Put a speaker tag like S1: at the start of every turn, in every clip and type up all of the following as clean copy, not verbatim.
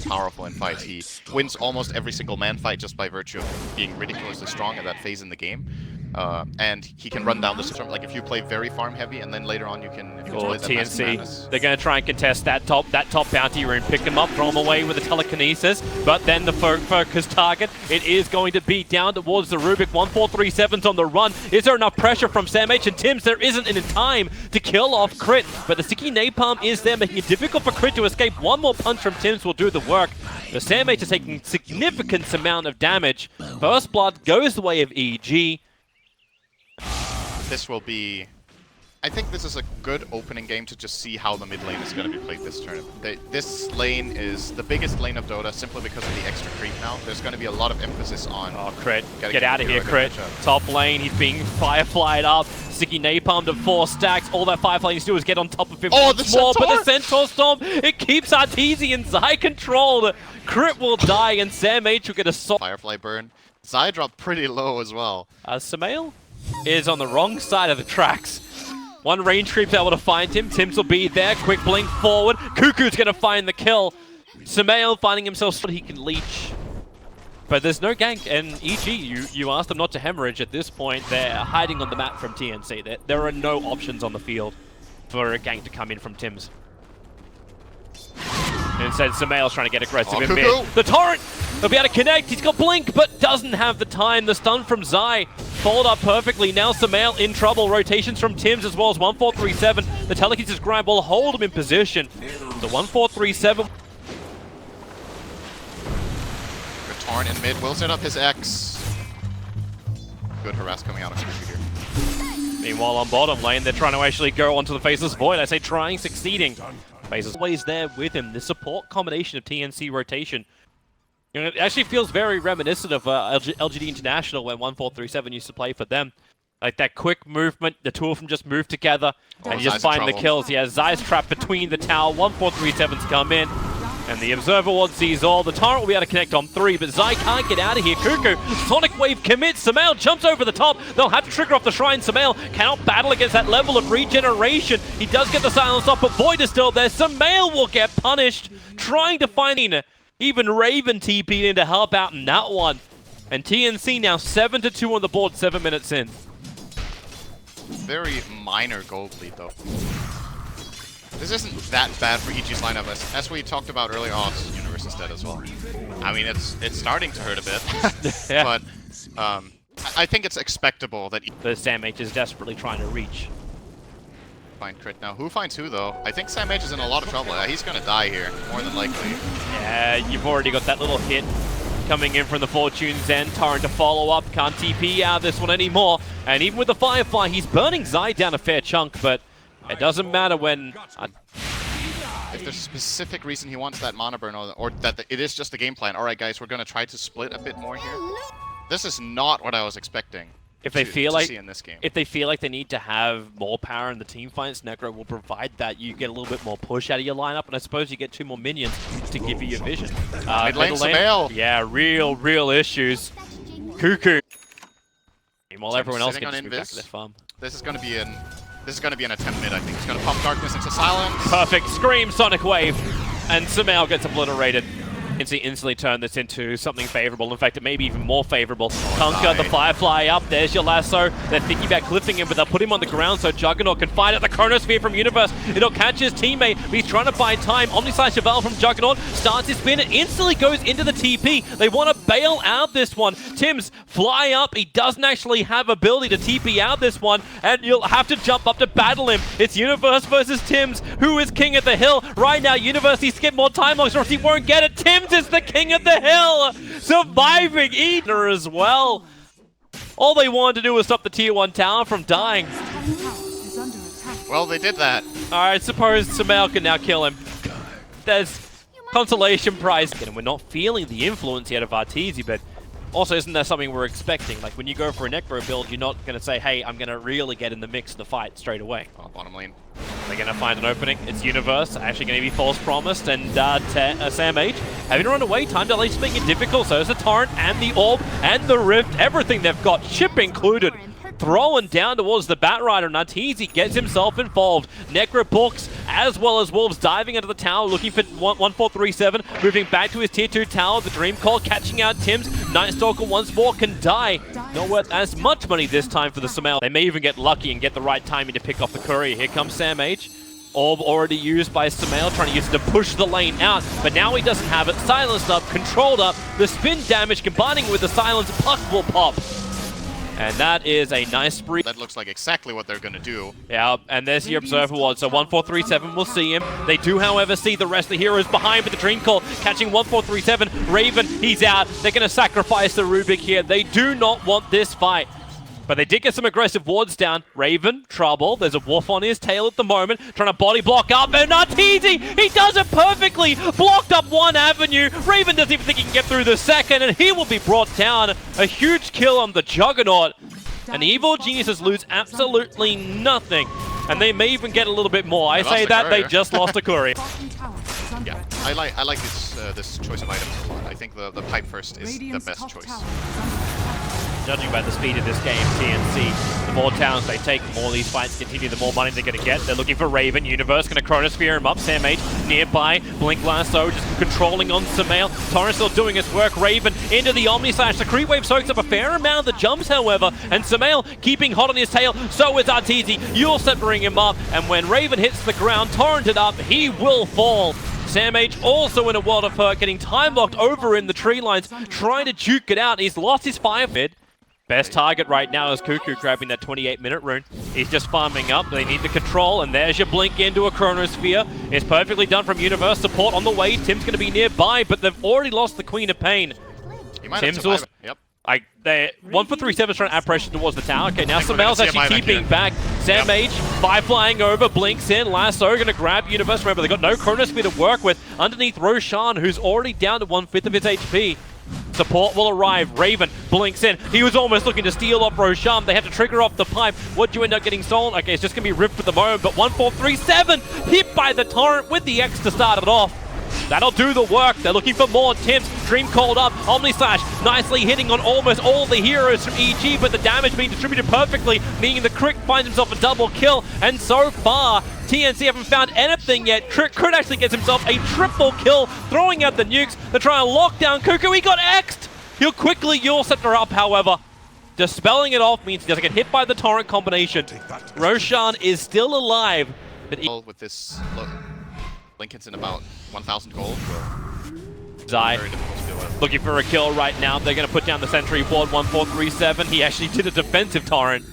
S1: powerful in fights. He wins almost every single man fight just by virtue of being ridiculously strong at that phase in the game. And he can run down the system. Like if you play very farm heavy, and then later on you can.
S2: Or TNC, they're going to try and contest that top bounty rune, pick him up, throw him away with the telekinesis. But then the focus target, it is going to be down towards the Rubik. 1437's on the run. Is there enough pressure from SamH and Tims? There isn't in time to kill off Crit, but the sticky napalm is there, making it difficult for Crit to escape. One more punch from Tims will do the work. The SamH is taking significant amount of damage. First blood goes the way of EG.
S1: This will be... I think this is a good opening game to just see how the mid lane is going to be played this tournament. This lane is the biggest lane of Dota simply because of the extra creep now. There's going to be a lot of emphasis on...
S2: Oh, Crit. Get out of here, Crit. Top lane, he's being fireflied up. Sticky napalm to 4 stacks. All that Firefly needs to do is get on top of him once more. But the Centaur Storm, it keeps Arteezy and Zai controlled. Crit will die and SamH will get a
S1: Firefly burn. Zai dropped pretty low as well.
S2: Sumail is on the wrong side of the tracks. One range creep's able to find him. Tims will be there. Quick blink forward. Cuckoo's going to find the kill. Sumail finding himself so he can leech. But there's no gank. And EG, you asked them not to hemorrhage at this point. They're hiding on the map from TNC. There are no options on the field for a gank to come in from Tims. Instead, Sumail's trying to get aggressive in mid. The torrent! He'll be able to connect. He's got blink, but doesn't have the time. The stun from Zai followed up perfectly. Now Sumail in trouble. Rotations from Tims as well as 1437. The telekinesis grind will hold him in position. The 1437.
S1: Good torrent in mid. Will set up his X. Good harass coming out of Cuckoo here.
S2: Meanwhile, on bottom lane, they're trying to actually go onto the Faceless Void. I say trying, succeeding. Faceless always there with him. The support combination of TNC rotation. You know, it actually feels very reminiscent of LGD International when 1437 used to play for them. Like that quick movement, the two of them just move together and you just find the kills. Yeah, Zai's trapped between the tower. 1437's come in. And the Observer Ward sees all. The Torrent will be able to connect on 3, but Zai can't get out of here. Cuckoo, Sonic Wave commits. Sumail jumps over the top. They'll have to trigger off the Shrine. Sumail cannot battle against that level of regeneration. He does get the silence off, but Void is still there. Sumail will get punished, trying to find even Raven TP'd in to help out in that one. And TNC now 7-2 on the board, 7 minutes in.
S1: Very minor gold lead, though. This isn't that bad for EG's lineup, as we talked about earlier. Oh, it's Universe instead as well. I mean, it's starting to hurt a bit, yeah. But I think it's expectable that
S2: the SamH is desperately trying to reach.
S1: Find Crit now. Who finds who, though? I think SamH is in a lot of trouble. He's gonna die here, more than likely.
S2: Yeah, you've already got that little hit coming in from the Fortune Zen. Torrent to follow up. Can't TP out of this one anymore. And even with the Firefly, he's burning Zai down a fair chunk, but it doesn't matter when...
S1: if there's a specific reason he wants that mana burn, or that it is just a game plan. Alright guys, we're gonna try to split a bit more here. This is not what I was expecting.
S2: If they feel like
S1: in this game.
S2: If they feel like they need to have more power in the team fights, Necro will provide that. You get a little bit more push out of your lineup, and I suppose you get 2 more minions to give you your vision.
S1: Mid lane Sumail.
S2: Yeah, real issues. Cuckoo. While everyone else gets back to their farm.
S1: This is gonna be an attempt mid, I think. He's gonna pump darkness into silence.
S2: Perfect. Scream, Sonic Wave, and Sumail gets obliterated. Instantly turn this into something favorable. In fact, it may be even more favorable. Conquer the Firefly up. There's your lasso. They're thinking about clipping him, but they'll put him on the ground so Juggernaut can find out the Chronosphere from Universe. It'll catch his teammate, but he's trying to buy time. Omnislash Chevelle from Juggernaut starts his spin. It instantly goes into the TP. They want to bail out this one. Tims fly up. He doesn't actually have ability to TP out this one, and you'll have to jump up to battle him. It's Universe versus Tims. Who is king of the hill? Right now, Universe needs to get more time logs or else he won't get it. Tims is the king of the hill, surviving Eater as well. All they wanted to do was stop the tier 1 tower from dying.
S1: Well, they did that.
S2: I suppose Sumail can now kill him. There's consolation prize. And we're not feeling the influence yet of Arteezy, but also isn't that something we're expecting? Like when you go for a Necro build, you're not going to say, hey, I'm going to really get in the mix of the fight straight away.
S1: Oh, bottom lane.
S2: They're going to find an opening. It's Universe, actually going to be false promised, and SamH having to run away. Time delay making it difficult, so is the Torrent and the Orb and the Rift. Everything they've got, chip included. thrown down towards the Batrider. Arteezy gets himself involved. Necrobooks as well as Wolves diving into the tower, looking for 1437, moving back to his tier 2 tower. The Dream Call catching out Tim's. Nightstalker once more can die. Not worth as much money this time for the Sumail. They may even get lucky and get the right timing to pick off the courier. Here comes Sam H. Orb already used by Sumail, trying to use it to push the lane out, but now he doesn't have it. Silenced up, controlled up, the spin damage combining with the silence, Puck will pop. And that is a nice spree.
S1: That looks like exactly what they're gonna do.
S2: Yeah, and there's the Observer Ward, so 1437 will see him. They do, however, see the rest of the heroes behind with the Dream Call, catching 1437. Raven, he's out. They're gonna sacrifice the Rubik here. They do not want this fight. But they did get some aggressive wards down. Raven, trouble. There's a wolf on his tail at the moment, trying to body block up. And Arteezy, he does it perfectly. Blocked up one avenue. Raven doesn't even think he can get through the second, and he will be brought down. A huge kill on the Juggernaut. And the Evil Geniuses lose absolutely nothing. And they may even get a little bit more. I say that they just lost a courier.
S1: Yeah, I like this choice of items a lot. I think the pipe first is the best choice.
S2: Judging by the speed of this game, TNC, the more towns they take, the more these fights continue, the more money they're going to get. They're looking for Raven. Universe going to Chronosphere him up. Sam H nearby. Blink Lasso just controlling on Sumail. Torrent still doing his work. Raven into the Omni Slash. The creep wave soaks up a fair amount of the jumps, however, and Sumail keeping hot on his tail. So is Arteezy. You'll bring him up, and when Raven hits the ground, torrented up, he will fall. Sam H also in a world of hurt, getting time locked over in the tree lines, trying to juke it out. He's lost his fire mid. Best target right now is Cuckoo grabbing that 28-minute rune. He's just farming up. They need the control, and there's your blink into a Chronosphere. It's perfectly done from Universe. Support on the way. Tim's going to be nearby, but they've already lost the Queen of Pain. Tim's also...
S1: Yep.
S2: 1437's trying to add pressure towards the tower. Okay, now Sumail's actually keeping back. Sam H, flying over, blinks in. Lasso going to grab Universe. Remember, they've got no Chronosphere to work with. Underneath Roshan, who's already down to 1/5 of his HP. Support will arrive. Raven blinks in. He was almost looking to steal off Roshan. They have to trigger off the pipe. What'd you end up getting stolen? Okay, it's just going to be ripped for the moment, but 1437 hit by the Torrent with the X to start it off. That'll do the work. They're looking for more. Tim's Dream called up. Omni Slash nicely hitting on almost all the heroes from EG, but the damage being distributed perfectly, meaning the Crick finds himself a double kill. And so far, TNC haven't found anything yet. Crick actually gets himself a triple kill, throwing out the nukes. They're trying to lock down Cuckoo. He got X'd. He'll quickly Yule Scepter up, however. Dispelling it off means he doesn't get hit by the Torrent combination. Roshan is still alive, but
S1: with this look, Lincoln's in about 1,000 gold.
S2: Zai looking for a kill right now. They're going to put down the sentry ward. 1437. He actually did a defensive Torrent.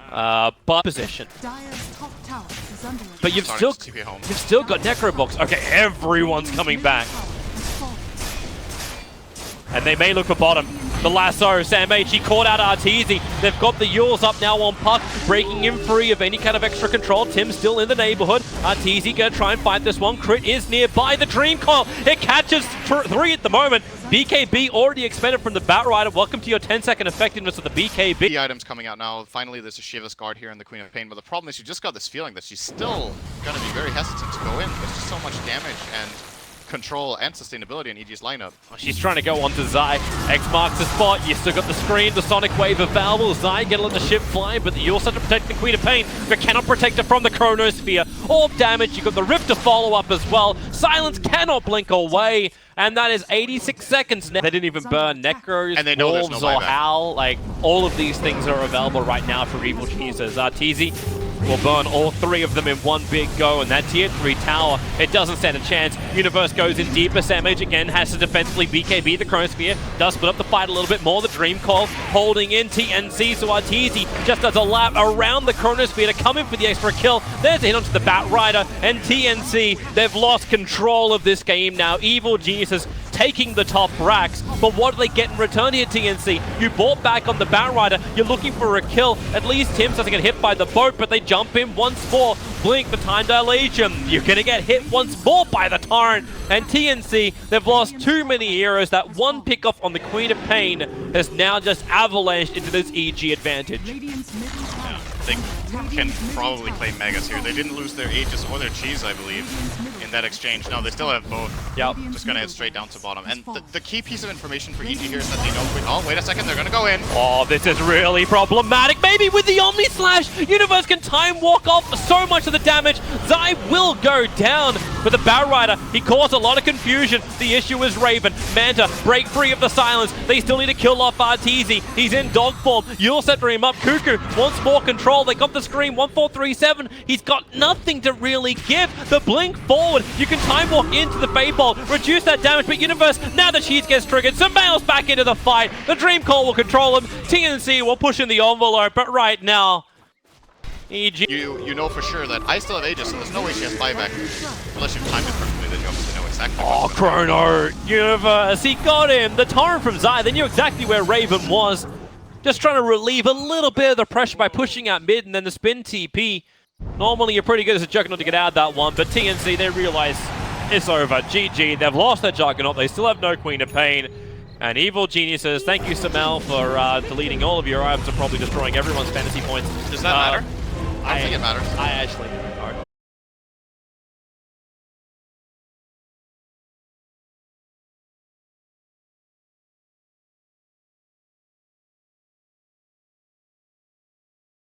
S2: But position. But you've still got Necrobox. Okay, everyone's coming back. And they may look for bottom. The lasso, Sam H, he caught out Arteezy. They've got the Yules up now on Puck, breaking him free of any kind of extra control. Tim's still in the neighborhood. Arteezy gonna try and fight this one. Crit is nearby. The Dream Call, it catches 3 at the moment. BKB already expended from the Batrider. Welcome to your 10-second effectiveness of the BKB.
S1: The items coming out now. Finally, there's a Shiva's Guard here in the Queen of Pain, but the problem is you just got this feeling that she's still gonna be very hesitant to go in. There's just so much damage and control and sustainability in EG's lineup.
S2: She's trying to go on to Zai. X marks the spot. You still got the screen, the Sonic Wave available. Zai gonna let the ship fly, but you also have to protect the Queen of Pain, but cannot protect her from the Chronosphere. Orb damage, you got the Rift to follow up as well. Silence cannot blink away, and that is 86 seconds now. They didn't even burn Necros,
S1: and they know
S2: Wolves,
S1: no
S2: or Howl. Like, all of these things are available right now for Evil Geniuses. Arteezy will burn all 3 of them in one big go, and that tier 3 tower, it doesn't stand a chance. Universe goes in deeper. Sam H again has to defensively BKB the Chronosphere, does split up the fight a little bit more. The Dream Call holding in TNC, so Arteezy just does a lap around the Chronosphere to come in for the extra kill. There's a hit onto the Batrider, and TNC, they've lost control of this game now. Evil Geniuses taking the top racks, but what do they get in return here, TNC? You bought back on the Batrider, you're looking for a kill. At least Tim doesn't get hit by the boat, but they jump in once more. Blink the time dilation. You're gonna get hit once more by the Torrent. And TNC, they've lost too many heroes. That one pickoff on the Queen of Pain has now just avalanched into this EG advantage.
S1: Yeah, they can probably play Megas here. They didn't lose their Aegis or their Cheese, I believe. in that exchange. No, they still have both.
S2: Yep.
S1: Just gonna head straight down to bottom. And the key piece of information for EG here is that they know. Oh, wait a second, they're gonna go in.
S2: Oh, this is really problematic. Maybe with the Omni Slash, Universe can time walk off so much of the damage. Zai will go down. But the Bow Rider, he caused a lot of confusion. The issue is Raven. Manta, break free of the silence. They still need to kill off Arteezy. He's in dog form. You'll set him up. Cuckoo wants more control. They got the screen. 1437. He's got nothing to really give. The blink forward. You can time walk into the Fade Bolt, reduce that damage, but Universe, now the cheese gets triggered, Sumail's back into the fight. The Dream Call will control him. TNC will push in the envelope, but right now, EG.
S1: You know for sure that I still have Aegis, so there's no way she has buyback. Unless you've timed it perfectly, then you obviously know exactly.
S2: Oh, Chrono! Universe, he got him! The torrent from Zai, they knew exactly where Raven was. Just trying to relieve a little bit of the pressure by pushing out mid, and then the spin TP. Normally you're pretty good as a Juggernaut to get out of that one, but TNC, they realize it's over. GG, they've lost their Juggernaut, they still have no Queen of Pain. And Evil Geniuses, thank you Sumail for deleting all of your items and probably destroying everyone's fantasy points.
S1: Does that matter? I don't think it matters.
S2: I actually